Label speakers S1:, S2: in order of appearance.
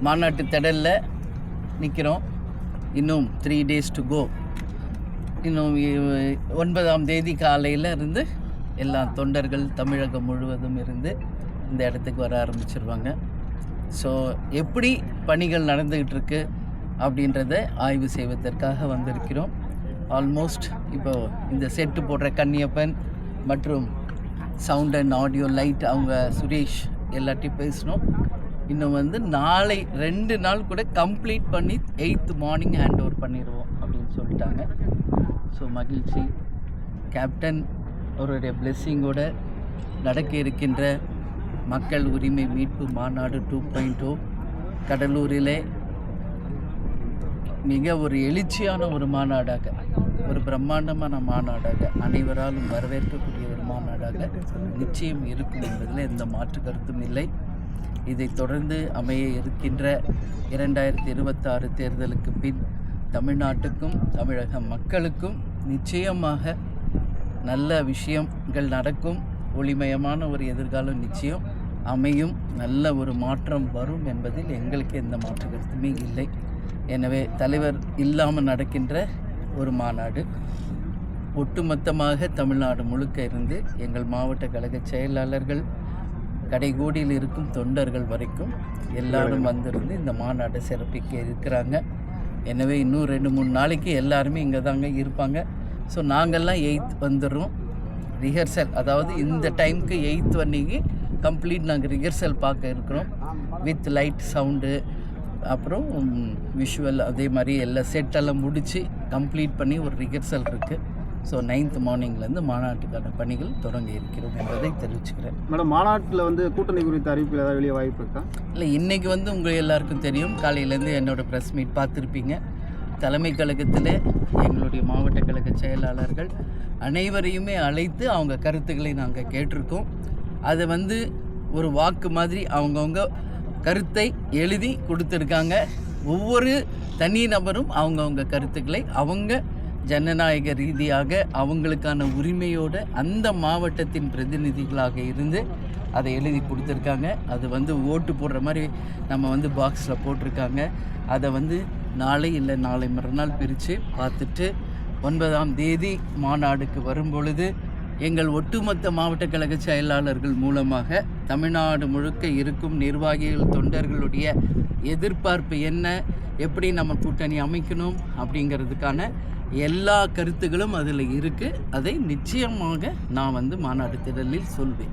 S1: மாநாட்டு திடலில் நிற்கிறோம். இன்னும் 3 days to go. இன்னும் 9ஆம் தேதி காலையில் இருந்து எல்லா தொண்டர்கள் தமிழகம் முழுவதும் இருந்து இந்த இடத்துக்கு வர ஆரம்பிச்சிருவாங்க. ஸோ எப்படி பணிகள் நடந்துக்கிட்டு இருக்கு அப்படின்றத ஆய்வு செய்வதற்காக வந்திருக்கிறோம். ஆல்மோஸ்ட் இப்போ இந்த செட்டு போடுற கன்னியப்பன் மற்றும் சவுண்ட் அண்ட் ஆடியோ லைட் அவங்க சுரேஷ் எல்லாத்தையும் பேசணும். இன்னும் நாளை 2 நாள் கூட கம்ப்ளீட் பண்ணி 8th மார்னிங் ஹேண்ட் ஓவர் பண்ணிடுவோம் அப்படின்னு சொல்லிட்டாங்க. ஸோ மகிழ்ச்சி. கேப்டன் அவருடைய பிளெஸ்ஸிங்கோட நடக்க இருக்கின்ற மக்கள் உரிமை மீட்பு மாநாடு 2.0 கடலூரிலே மிக ஒரு எழுச்சியான ஒரு மாநாடாக, ஒரு பிரம்மாண்டமான மாநாடாக, அனைவராலும் வரவேற்கக்கூடிய ஒரு மாநாடாக நிச்சயம் இருக்கும் என்பதில் எந்த மாற்று கருத்தும் இல்லை. இதைத் தொடர்ந்து அமைய இருக்கின்ற 2026 தேர்தலுக்கு பின் தமிழ்நாட்டுக்கும் தமிழக மக்களுக்கும் நிச்சயமாக நல்ல விஷயங்கள் நடக்கும். ஒளிமயமான ஒரு எதிர்காலம் நிச்சயம் அமையும். நல்ல ஒரு மாற்றம் வரும் என்பதில் எங்களுக்கு எந்த மாற்று கருத்துமே இல்லை. எனவே தலைவர் இல்லாமல் நடக்கின்ற ஒரு மாநாடு ஒட்டுமொத்தமாக தமிழ்நாடு முழுக்க இருந்து எங்கள் மாவட்ட கழக செயலாளர்கள் கடைகோடியில் இருக்கும் தொண்டர்கள் வரைக்கும் எல்லாரும் வந்திருந்து இந்த மாநாட்டை சிறப்பிக்க இருக்கிறாங்க. எனவே இன்னும் 2-3 நாளைக்கு எல்லாருமே இங்கே தாங்க இருப்பாங்க. ஸோ நாங்கள்லாம் 8th வந்துடுறோம். ரிஹர்சல், அதாவது இந்த டைமுக்கு 8th அன்னைக்கு கம்ப்ளீட் நாங்கள் ரிஹர்சல் பார்க்க இருக்கிறோம். வித் லைட், சவுண்டு, அப்புறம் விஷுவல், அதே மாதிரி எல்லா செட்டெல்லாம் முடித்து கம்ப்ளீட் பண்ணி ஒரு ரிஹர்சல் இருக்குது. ஸோ 9th மார்னிங்லேருந்து மாநாட்டுக்கான பணிகள் தொடங்க இருக்கிறோம் என்பதை தெரிவிச்சுக்கிறேன்.
S2: மேடம், மாநாட்டில் கூட்டணி குறித்த அறிவிப்பில் ஏதாவது வெளியே வாய்ப்பு இருக்கா?
S1: இல்லை, இன்றைக்கி உங்கள் எல்லாருக்கும் தெரியும். காலையிலேருந்து என்னோடய ப்ரெஸ் மீட் பார்த்துருப்பீங்க. தலைமை கழகத்தில் எங்களுடைய மாவட்ட கழக செயலாளர்கள் அனைவரையுமே அழைத்து அவங்க கருத்துக்களை நாங்கள் கேட்டிருக்கோம். அதை ஒரு வாக்கு மாதிரி அவங்கவுங்க கருத்தை எழுதி கொடுத்துருக்காங்க. ஒவ்வொரு தனி நபரும் அவங்கவுங்க கருத்துக்களை அவங்க ஜனநாயக ரீதியாக அவங்களுக்கான உரிமையோடு அந்த மாவட்டத்தின் பிரதிநிதிகளாக இருந்து அதை எழுதி கொடுத்துருக்காங்க. அது ஓட்டு போடுற மாதிரி நம்ம பாக்ஸில் போட்டிருக்காங்க. அதை நாளை இல்லை நாளை மறுநாள் பிரித்து பார்த்துட்டு 9ஆம் தேதி மாநாடுக்கு வரும்பொழுது எங்கள் ஒட்டுமொத்த மாவட்ட கழக செயலாளர்கள் மூலமாக தமிழ்நாடு முழுக்க இருக்கும் நிர்வாகிகள், தொண்டர்களுடைய எதிர்பார்ப்பு என்ன, எப்படி நம்ம கூட்டணி அமைக்கணும் அப்படிங்கிறதுக்கான எல்லா கருத்துகளும் அதில் இருக்குது. அதை நிச்சயமாக நான் மாநாடு திடலில் சொல்வேன்.